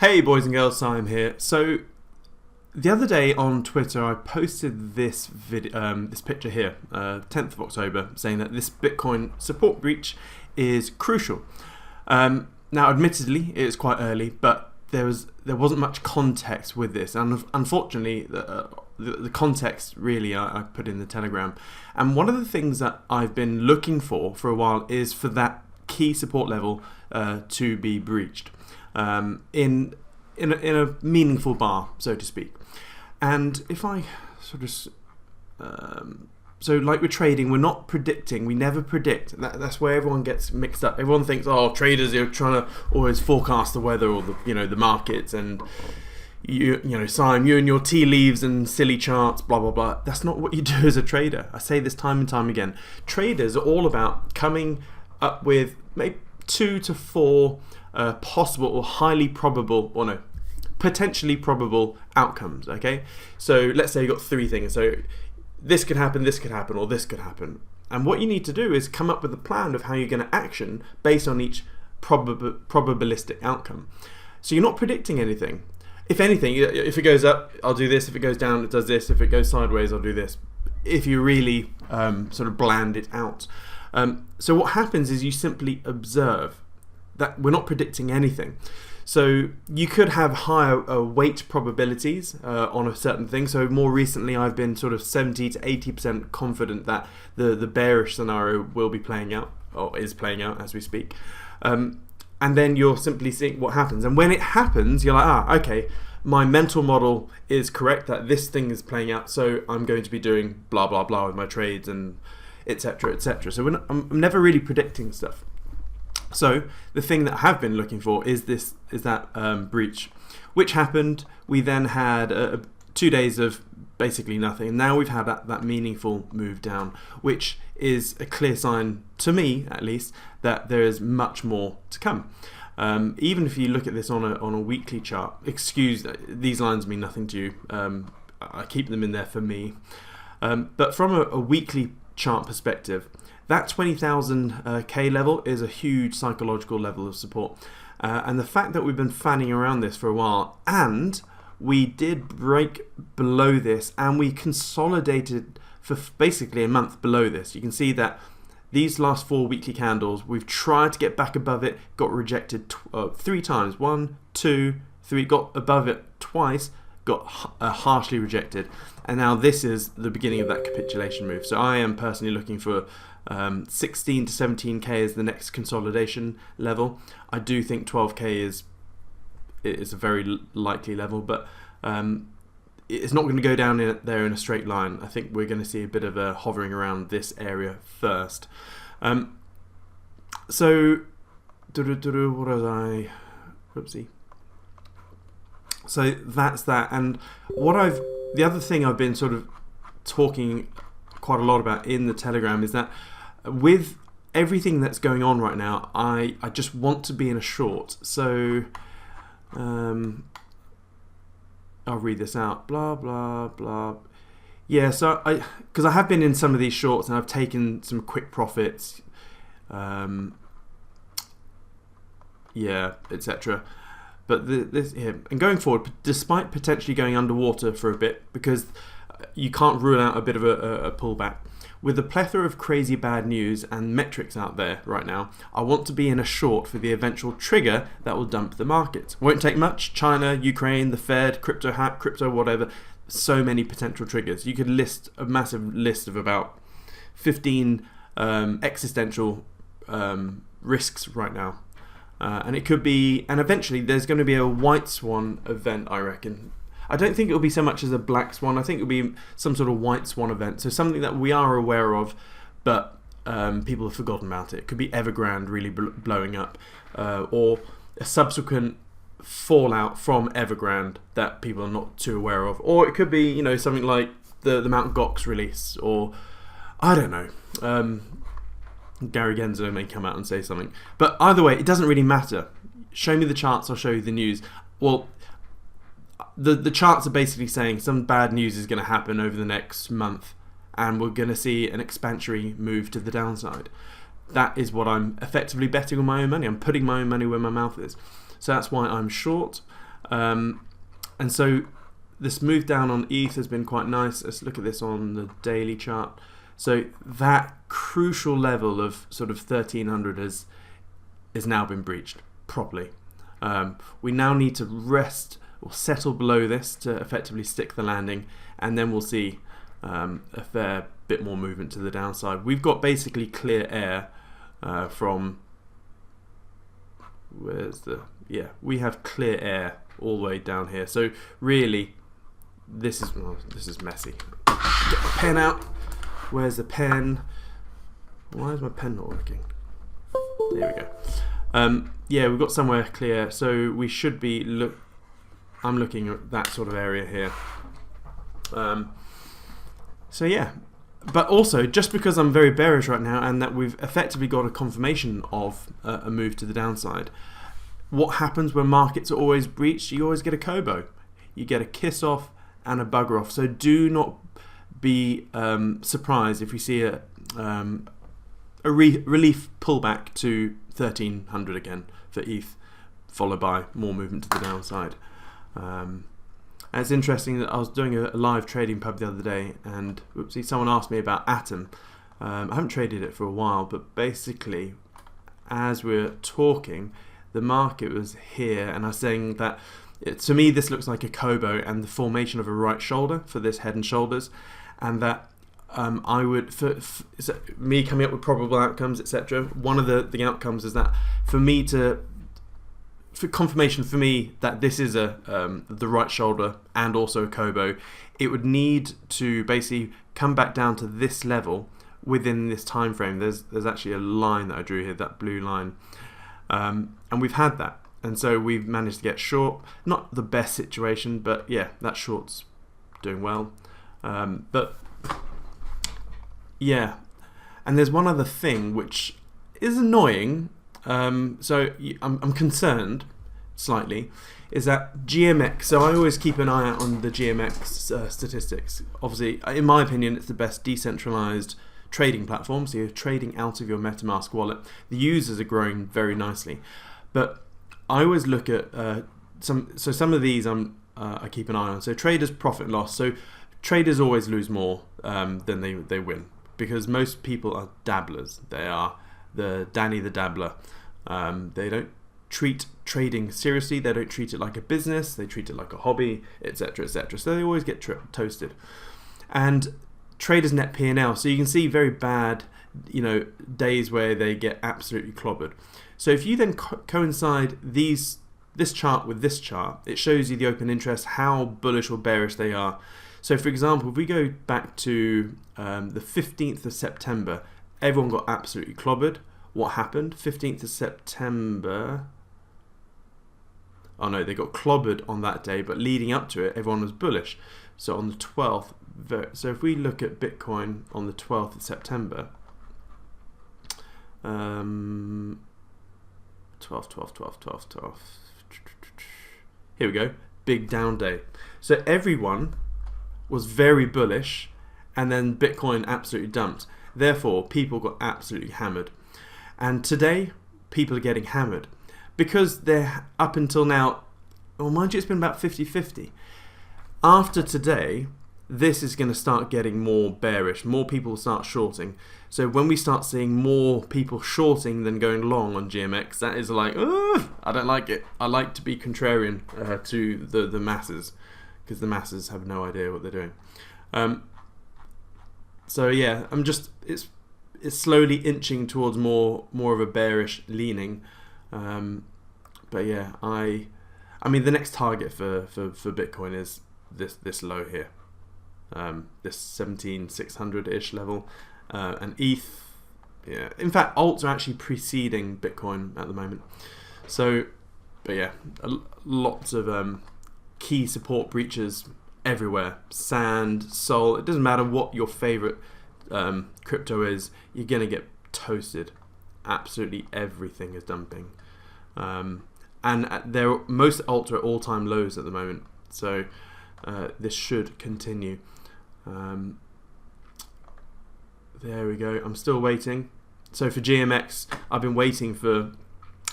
Hey boys and girls, Siam here. So the other day on Twitter I posted this this picture here, 10th of October, saying that this Bitcoin support breach is crucial. Now admittedly it was quite early, but there wasn't much context with this, and unfortunately the context really I put in the Telegram. And one of the things that I've been looking for a while is for that key support level to be breached in a meaningful bar, so to speak. And if I sort of so like with trading, we're not predicting. We never predict. That's where everyone gets mixed up. Everyone thinks, oh, traders are trying to always forecast the weather or the markets, and you know, Siam, you and your tea leaves and silly charts, blah blah blah. That's not what you do as a trader. I say this time and time again. Traders are all about coming up with maybe 2 to 4 possible or highly probable, or no, potentially probable outcomes. Okay, so let's say you've got 3 things. So this could happen, or this could happen. And what you need to do is come up with a plan of how you're going to action based on each probabilistic outcome. So you're not predicting anything. If anything, if it goes up, I'll do this. If it goes down, it does this. If it goes sideways, I'll do this. If you really sort of bland it out. So what happens is you simply observe. That we're not predicting anything. So you could have higher weight probabilities on a certain thing. So more recently I've been sort of 70 to 80% confident that the bearish scenario will be playing out, or is playing out as we speak. And then you're simply seeing what happens. And when it happens, you're like, okay, my mental model is correct that this thing is playing out, so I'm going to be doing blah blah blah with my trades and etc etc. So I'm never really predicting stuff. So the thing that I have been looking for is that breach, which happened. We then had 2 days of basically nothing, and now we've had that meaningful move down, which is a clear sign, to me at least, that there is much more to come. Even if you look at this on a weekly chart, excuse, these lines mean nothing to you. I keep them in there for me. But from a weekly chart perspective, that 20,000 K level is a huge psychological level of support. And the fact that we've been fanning around this for a while, and we did break below this, and we consolidated for basically a month below this. You can see that these last 4 weekly candles, we've tried to get back above it, got rejected 3 times. 1, 2, 3, got above it twice, got harshly rejected. And now this is the beginning of that capitulation move. So I am personally looking for 16 to 17k is the next consolidation level. I do think 12k is a very likely level, but it's not going to go down there in a straight line. I think we're going to see a bit of a hovering around this area first. So what was I? Whoopsie. So that's that. And the other thing I've been sort of talking quite a lot about in the Telegram is that with everything that's going on right now, I just want to be in a short. So I'll read this out. Blah blah blah. Yeah, so because I have been in some of these shorts and I've taken some quick profits, yeah, etc. But this here, and going forward, despite potentially going underwater for a bit, because you can't rule out a bit of a pullback, with the plethora of crazy bad news and metrics out there right now, I want to be in a short for the eventual trigger that will dump the markets. Won't take much. China, Ukraine, the Fed, crypto hack, crypto whatever. So many potential triggers. You could list a massive list of about 15 existential risks right now. And it could be, and eventually there's going to be a white swan event, I reckon. I don't think it'll be so much as a black swan. I think it'll be some sort of white swan event. So something that we are aware of, but people have forgotten about it. It could be Evergrande really blowing up, or a subsequent fallout from Evergrande that people are not too aware of. Or it could be, something like the Mt. Gox release, or I don't know. Gary Genzo may come out and say something. But either way, it doesn't really matter. Show me the charts, I'll show you the news. Well, the charts are basically saying some bad news is going to happen over the next month, and we're going to see an expansionary move to the downside. That is what I'm effectively betting on my own money. I'm putting my own money where my mouth is. So that's why I'm short. And so this move down on ETH has been quite nice. Let's look at this on the daily chart. So that crucial level of sort of 1300 has now been breached properly. We now need to rest or settle below this to effectively stick the landing, and then we'll see a fair bit more movement to the downside. We've got basically clear air from we have clear air all the way down here. So really, this is messy. Get my pen out. Where's the pen? Why is my pen not working? There we go. Yeah, we've got somewhere clear, so we should be I'm looking at that sort of area here. So yeah, but also just because I'm very bearish right now and that we've effectively got a confirmation of a move to the downside, what happens when markets are always breached? You always get a Kobo. You get a kiss off and a bugger off. So do not be surprised if we see a relief pullback to 1300 again for ETH, followed by more movement to the downside. And it's interesting that I was doing a live trading pub the other day, and oopsie, someone asked me about Atom. I haven't traded it for a while, but basically, as we're talking, the market was here, and I was saying that to me this looks like a Kobo and the formation of a right shoulder for this head and shoulders, and that I would, for me coming up with probable outcomes, etc. One of the outcomes is that for confirmation for me that this is the right shoulder and also a Kobo, it would need to basically come back down to this level within this time frame. There's actually a line that I drew here, that blue line, and we've had that, and so we've managed to get short. Not the best situation, but yeah, that short's doing well. But yeah, and there's one other thing which is annoying. So I'm concerned slightly, is that GMX. So I always keep an eye out on the GMX statistics. Obviously, in my opinion, it's the best decentralized trading platform. So you're trading out of your MetaMask wallet. The users are growing very nicely, but I always look at some of these I keep an eye on. So traders profit and loss. So traders always lose more than they win, because most people are dabblers. They are the Danny the Dabbler. They don't treat trading seriously. They don't treat it like a business. They treat it like a hobby, etc., etc. So they always get toasted. And traders net P&L. So you can see very bad, days where they get absolutely clobbered. So if you then coincide this chart with this chart, it shows you the open interest, how bullish or bearish they are. So for example, if we go back to the 15th of September, everyone got absolutely clobbered. What happened? 15th of September. Oh no, they got clobbered on that day, but leading up to it, everyone was bullish. So on the 12th, so if we look at Bitcoin on the 12th of September, 12. Here we go, big down day. So everyone was very bullish, and then Bitcoin absolutely dumped. Therefore, people got absolutely hammered. And today, people are getting hammered because they're up until now, well, mind you, it's been about 50-50. After today, this is going to start getting more bearish. More people will start shorting. So when we start seeing more people shorting than going long on GMX, that is like, I don't like it. I like to be contrarian to the masses, because the masses have no idea what they're doing. So yeah, it's slowly inching towards more of a bearish leaning. But yeah, I mean the next target for Bitcoin is this low here, this 17,600-ish level, and ETH. Yeah, in fact, alts are actually preceding Bitcoin at the moment. So, but yeah, lots of key support breaches everywhere. Sand, Sol. It doesn't matter what your favorite crypto is, you're gonna get toasted. Absolutely everything is dumping, and most alts are at all-time lows at the moment. So this should continue. There we go. I'm still waiting. So for GMX, I've been waiting for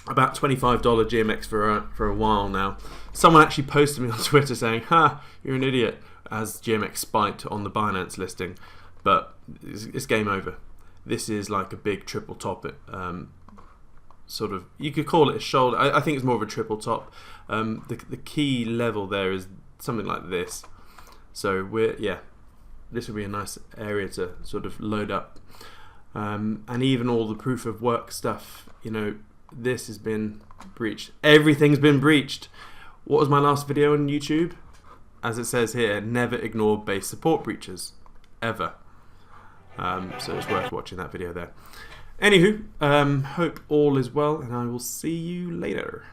about $25 GMX for a while now. Someone actually posted me on Twitter saying, "Ha, you're an idiot," as GMX spiked on the Binance listing. But it's game over. This is like a big triple top. Sort of, you could call it a shoulder. I think it's more of a triple top. The key level there is something like this. So this would be a nice area to sort of load up. And even all the proof of work stuff, you know, this has been breached. Everything's been breached. What was my last video on YouTube? As it says here, never ignore base support breaches, ever. So it's worth watching that video there. Anywho, hope all is well, and I will see you later.